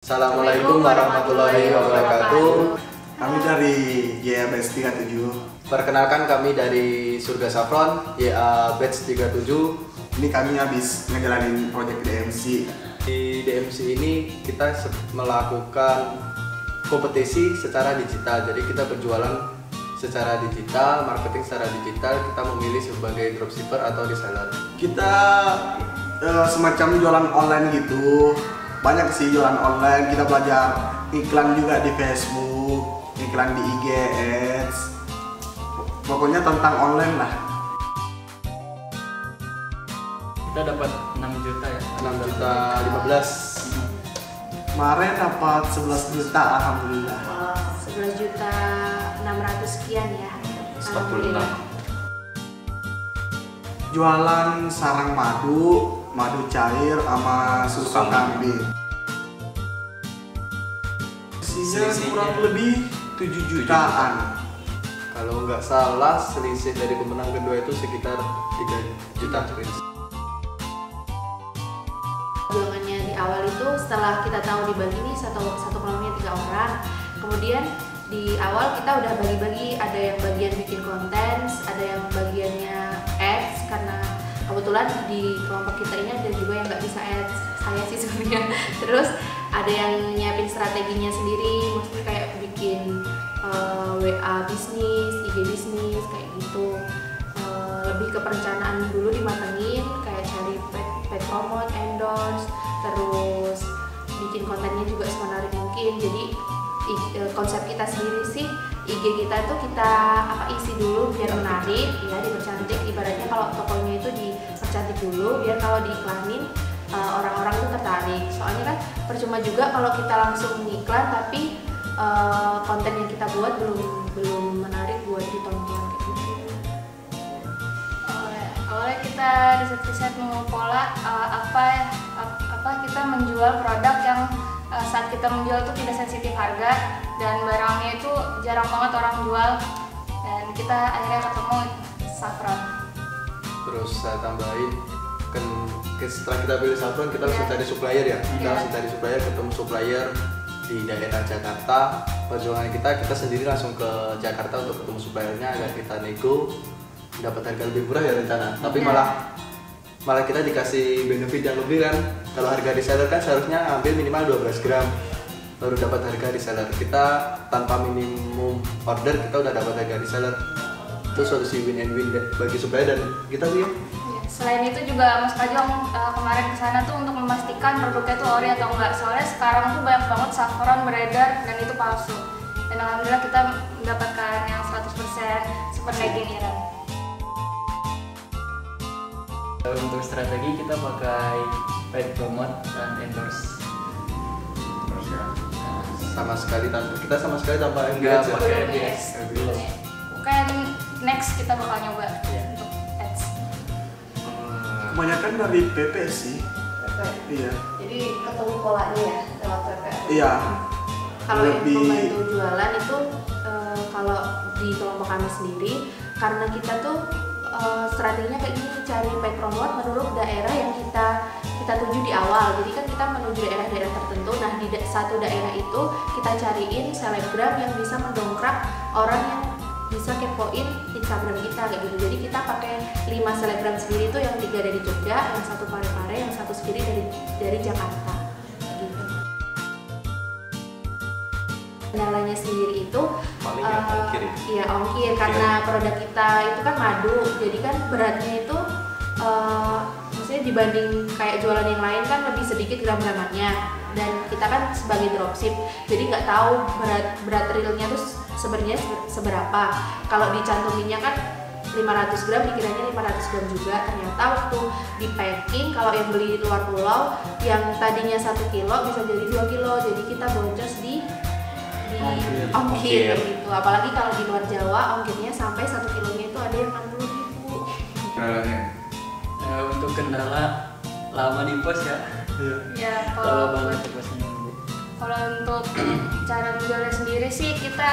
Assalamualaikum warahmatullahi wabarakatuh. Kami dari YA Batch 37. Perkenalkan kami dari Surga Saffron YA Batch 37. Ini kami habis ngejalanin proyek DMC. Di DMC ini kita melakukan kompetisi secara digital. Jadi kita berjualan secara digital, marketing secara digital. Kita memilih sebagai dropshipper atau reseller. Kita semacam jualan online gitu. Banyak sih jualan online, kita belajar iklan juga di Facebook, iklan di IG Ads. Pokoknya tentang online lah. Kita dapat 6 juta ya. 6 juta 15. Kemarin dapat 11 juta, alhamdulillah. 11 juta 600 sekian ya. 46. Jualan sarang madu cair sama susu kambing. Selisihnya kurang lebih 7 jutaan. Kalau nggak salah selisih dari pemenang kedua itu sekitar 3 juta. Perjuangannya di awal itu setelah kita tahu dibagi nih satu kelompoknya 3 orang. Kemudian di awal kita udah bagi-bagi, ada yang bagian bikin konten, ada yang bagiannya ads, karena kebetulan di kelompok kita ini ada juga yang nggak bisa ads, saya sih sebenarnya. Terus ada yang nyiapin strateginya sendiri, maksudnya kayak bikin WA bisnis, IG bisnis kayak gitu. Lebih ke perencanaan dulu dimatengin, kayak cari paid promote, endorse, terus bikin kontennya juga semenarik mungkin. Jadi konsep kita sendiri sih, IG kita itu kita isi dulu biar menarik ya, dipercantik. Ibaratnya kalau tokonya itu dipercantik dulu biar kalau diiklanin orang-orang itu tertarik. Soalnya kan percuma juga kalau kita langsung ngiklan tapi konten yang kita buat belum menarik buat ditonton kayak gitu. Awalnya kita riset pola apa kita menjual produk yang saat kita menjual itu tidak sensitif harga dan barangnya itu jarang banget orang jual, dan kita akhirnya ketemu Saffron. Terus saya tambahin, kan setelah kita pilih Saffron kita langsung cari supplier ya. Kita langsung cari supplier, ketemu supplier di daerah Jakarta. Perjuangan kita sendiri langsung ke Jakarta untuk ketemu suppliernya agar kita nego dapat harga lebih murah ya rencana. Tapi malah kita dikasih benefit yang lebih kan. Kalau harga reseller kan seharusnya ambil minimal 12 gram baru dapat harga reseller. Kita tanpa minimum order kita udah dapat harga reseller. Itu solusi win and win bagi supplier dan kita sih. Selain itu juga Mas Kajong kemarin kesana tuh untuk memastikan produknya itu ori atau enggak. Soalnya sekarang tuh banyak banget saffron beredar dan itu palsu. Dan alhamdulillah kita mendapatkan yang 100% super daging Iran. Untuk strategi kita pakai paid promote dan endorse. Sama sekali tanpa engage ya. Pakai ads belum. Mungkin next kita bakal nyoba untuk ads. Kebanyakan dari PP sih. PP. Iya. Jadi ketemu polanya ya lewat PP. Iya. Kalau yang membantu jualan itu kalau di kelompok kami sendiri, karena kita tuh strateginya kayak gini, cari paid promote menurut daerah yang kita tuju di awal. Jadi kan kita menuju daerah-daerah tertentu. Nah di satu daerah itu kita cariin selebgram yang bisa mendongkrak orang yang bisa kepoin Instagram kita kayak gitu. Jadi kita pakai 5 selebgram sendiri tuh, yang 3 dari Jogja, yang 1 Parepare, yang 1 sendiri dari Jakarta gitu. Kendalanya sendiri itu paling ongkir ya? Iya ongkir, karena produk kita itu kan madu, jadi kan beratnya itu maksudnya dibanding kayak jualan yang lain kan lebih sedikit gram-gramannya, dan kita kan sebagai dropship jadi nggak tahu berat realnya tuh sebenarnya seberapa. Kalau dicantuminnya kan 500 gram, dikiranya 500 gram juga, ternyata waktu di packing kalau yang beli di luar pulau yang tadinya 1 kilo bisa jadi 2 kilo, jadi kita boncos di ongkir gitu. Apalagi kalau di luar Jawa ongkirnya sampai 1 kilonya itu ada yang 60.000. Untuk kendala lama di pos ya. Ya Lama banget di posnya. kalau untuk cara menjualnya sendiri sih kita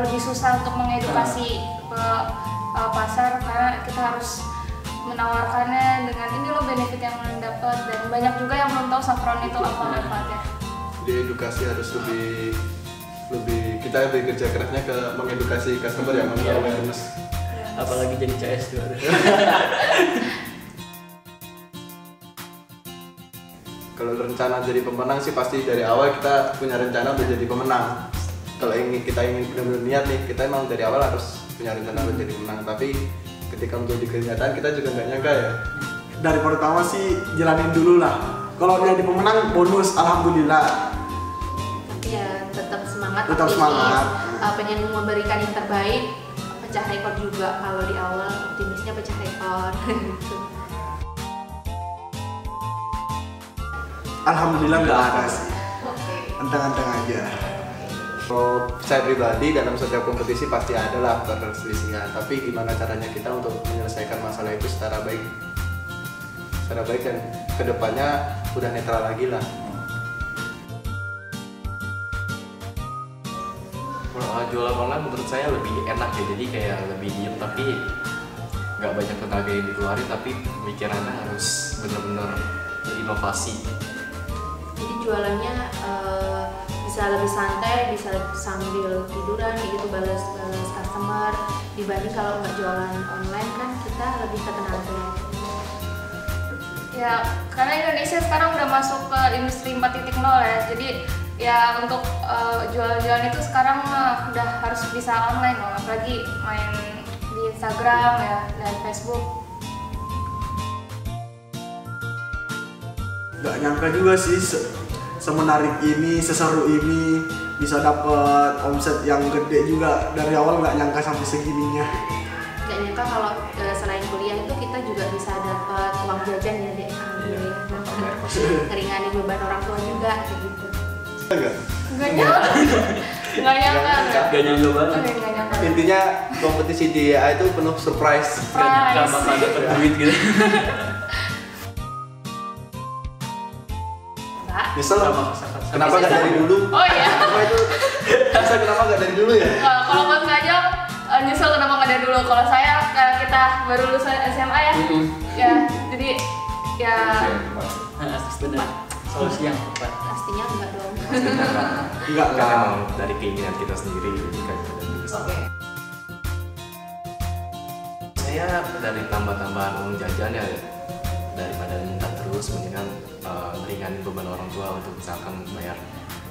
lebih susah untuk mengedukasi ke pasar, karena kita harus menawarkannya dengan ini loh benefit yang kalian dapat, dan banyak juga yang belum tahu saffron itu apa manfaatnya. diedukasi harus lebih kita lebih kerja kerasnya ke mengedukasi customer ya, awareness. Apalagi jadi CS tuh. Kalau rencana jadi pemenang sih pasti dari awal kita punya rencana untuk jadi pemenang. Kalau kita ingin benar-benar niat nih, kita emang dari awal harus punya rencana untuk jadi pemenang. Tapi ketika menjadi kenyataan kita juga nggak nyangka ya. Dari pertama sih jalanin dulu lah. Kalau jadi pemenang bonus, alhamdulillah. Ya tetap semangat, Tetap optimis. semangat. Pengen memberikan yang terbaik, pecah rekor juga. Kalau di awal optimisnya pecah rekor gitu. Alhamdulillah nggak ada sih. Oke. Anteng-anteng aja. Kalau saya pribadi dalam setiap kompetisi pasti ada lah perselisihan. Tapi gimana caranya kita untuk menyelesaikan masalah itu secara baik dan kedepannya udah netral lagi lah. Jualan online menurut saya lebih enak ya, jadi kayak lebih diem tapi nggak banyak tenaga yang dikeluarin, tapi pemikirannya harus benar-benar berinovasi. Jadi jualannya bisa lebih santai, bisa sambil tiduran gitu, balas customer, dibanding kalau nggak jualan online kan kita lebih ke tenaga. Ya, karena Indonesia sekarang udah masuk ke industri 4.0 ya, jadi ya untuk jualan-jualan itu sekarang udah harus bisa online loh, apalagi main di Instagram ya dan Facebook. Gak nyangka juga sih semenarik ini, seseru ini, bisa dapet omset yang gede juga. Dari awal nggak nyangka sampai segininya. Gak nyangka kalau selain kuliah itu kita juga bisa dapat uang jajan ya dek, alhamdulillah. Ngeringanin beban orang tua juga kayak gitu. Enggak. Nggak nyangka. Nggak nyangka. Gak nyangka banget. Nggak nyangka. Intinya kompetisi di DIA itu penuh surprise. Gak bakal dapet duit gitu. Nyesel kenapa nggak dari dulu? Oh iya. Kenapa itu? Kenapa nggak dari dulu ya? Kalau buat ngajak nyesel kenapa nggak dari dulu. Kalau saya karena kita baru lulus SMA ya, ya jadi ya Bener. Solusi yang tepat. Pastinya enggak dong. Enggak Kan lah. emang dari keinginan kita sendiri kan. Oke. Saya dari tambah-tambahan uang jajan ya, daripada minta terus mendingan meringanin beban orang tua untuk misalkan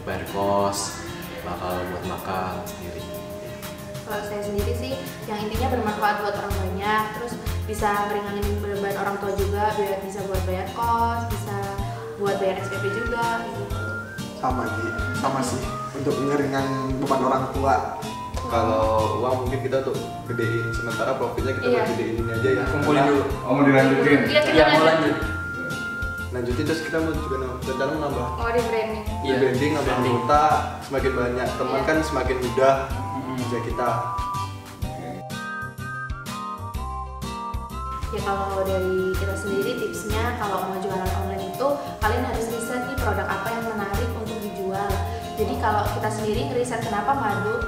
bayar kos, bakal buat makan sendiri. Kalau saya sendiri sih, yang intinya bermanfaat buat orang banyak, terus bisa meringanin beban orang tua juga, biar bisa buat bayar kos, bisa buat bayar SPP juga, gitu. Sama sih untuk ngeringan beban orang tua. Kalau uang mungkin kita untuk gedein, sementara profitnya kita Iya. buat gedein ini aja ya. Kumpulin dulu. Mau dilanjutin? Iya kita Yang mau lanjut. lanjut. Lanjutin terus kita mau juga rencana menambah Oh di branding. Iya. branding, nambah anggota, semakin banyak teman Iya. kan semakin mudah kerja kita. Ya kalau dari kita sendiri tipsnya kalau mau jualan online itu kalian harus riset nih produk apa yang menarik untuk dijual. Jadi kalau kita sendiri ngeriset kenapa madu,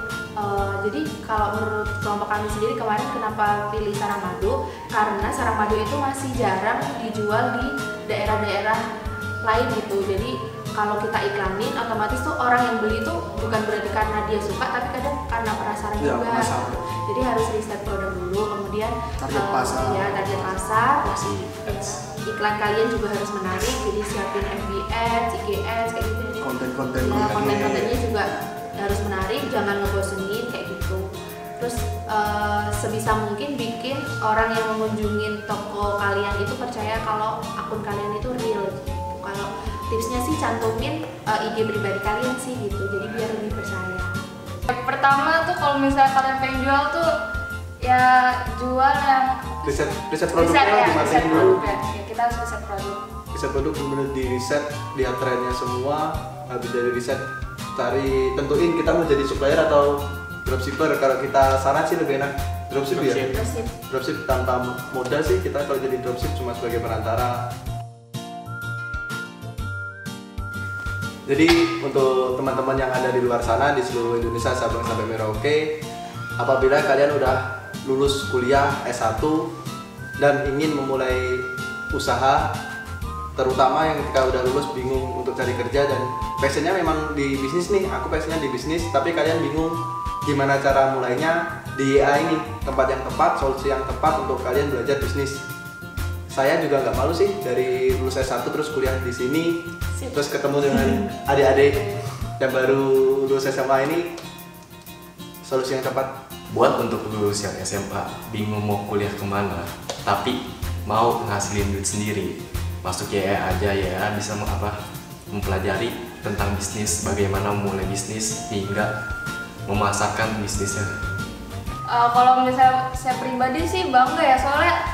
jadi kalau menurut kelompok kami sendiri kemarin kenapa pilih sarang madu, karena sarang madu itu masih jarang dijual di daerah-daerah lain gitu. Jadi kalau kita iklanin otomatis tuh orang yang beli tuh bukan berarti karena dia suka, tapi kadang karena penasaran Ya, juga. penasaran. Jadi harus riset produk dulu, kemudian Target pasar. ya target pasar. Masih Iklan kalian juga harus menarik, jadi siapin FB Ads, IG Ads kayak gitu. Jadi Konten-konten ya, gitu. konten-kontennya juga harus menarik, jangan ngebosenin kayak gitu. Terus sebisa mungkin bikin orang yang mengunjungin toko kalian itu percaya kalau akun kalian itu real. Kalau tipsnya sih cantumin IG pribadi kalian sih gitu, jadi biar lebih percaya. Pertama tuh kalau misalnya kalian pengen jual tuh ya jual yang Riset produknya riset dimatiin dulu. produk ya. Ya, kita harus riset produk. Riset produk benar-benar di riset, lihat trennya semua. Habis dari riset cari tentuin kita mau jadi supplier atau dropshipper. Kalau kita saran sih lebih enak dropship ya. Terus Dropship tanpa modal sih, kita kalau jadi dropship cuma sebagai perantara. Jadi untuk teman-teman yang ada di luar sana di seluruh Indonesia Sabang sampai Merauke, apabila kalian udah lulus kuliah S1 dan ingin memulai usaha, terutama yang ketika udah lulus bingung untuk cari kerja dan passionnya memang di bisnis nih, aku passionnya di bisnis, tapi kalian bingung gimana cara mulainya di IA ini, tempat yang tepat, solusi yang tepat untuk kalian belajar bisnis. Saya juga nggak malu sih dari lulus S1 terus kuliah di sini, terus ketemu dengan adik-adik yang baru lulus SMA ini, solusi yang tepat. Buat untuk lulus yang SMA bingung mau kuliah kemana, tapi mau ngasilin duit sendiri, masuk YA aja ya, bisa mempelajari tentang bisnis, bagaimana memulai bisnis hingga memasarkan bisnisnya. Kalau misalnya saya pribadi sih bangga ya, soalnya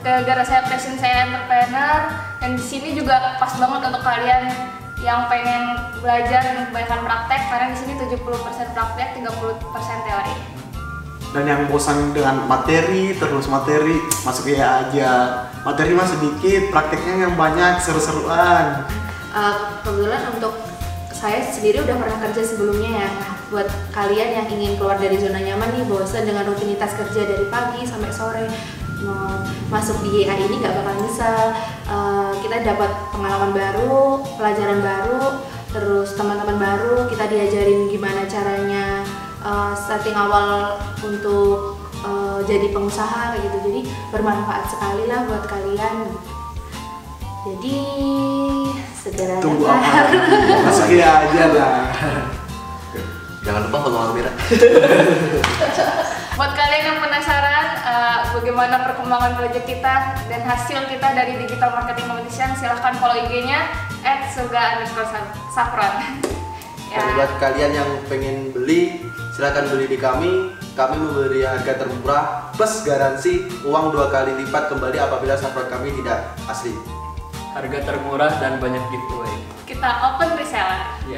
gara-gara saya passion saya entrepreneur, dan di sini juga pas banget untuk kalian yang pengen belajar dan kebanyakan praktek, karena di sini 70% praktek, 30% teori. Dan yang bosan dengan materi, terus materi, masuk ya aja. Materi mah sedikit, prakteknya yang banyak, seru-seruan. Kebetulan untuk saya sendiri udah pernah kerja sebelumnya ya. Buat kalian yang ingin keluar dari zona nyaman nih, bosan dengan rutinitas kerja dari pagi sampai sore, mau masuk di YA ini nggak bakal nyesel. Kita dapat pengalaman baru, pelajaran baru, terus teman-teman baru, kita diajarin gimana caranya starting awal untuk jadi pengusaha kayak gitu. Jadi bermanfaat sekali lah buat kalian. Jadi segera Tunggu apa? Masuk ya aja lah. Jangan lupa follow Almira. Buat kalian yang penasaran bagaimana perkembangan proyek kita dan hasil kita dari Digital Marketing Competition, silahkan follow IG-nya @surga_saffron. Dan buat kalian yang pengen beli, silahkan beli di kami. Kami memberi harga termurah plus garansi uang 2 kali lipat kembali apabila saffron kami tidak asli. Harga termurah dan banyak giveaway. Kita open reseller. Ya.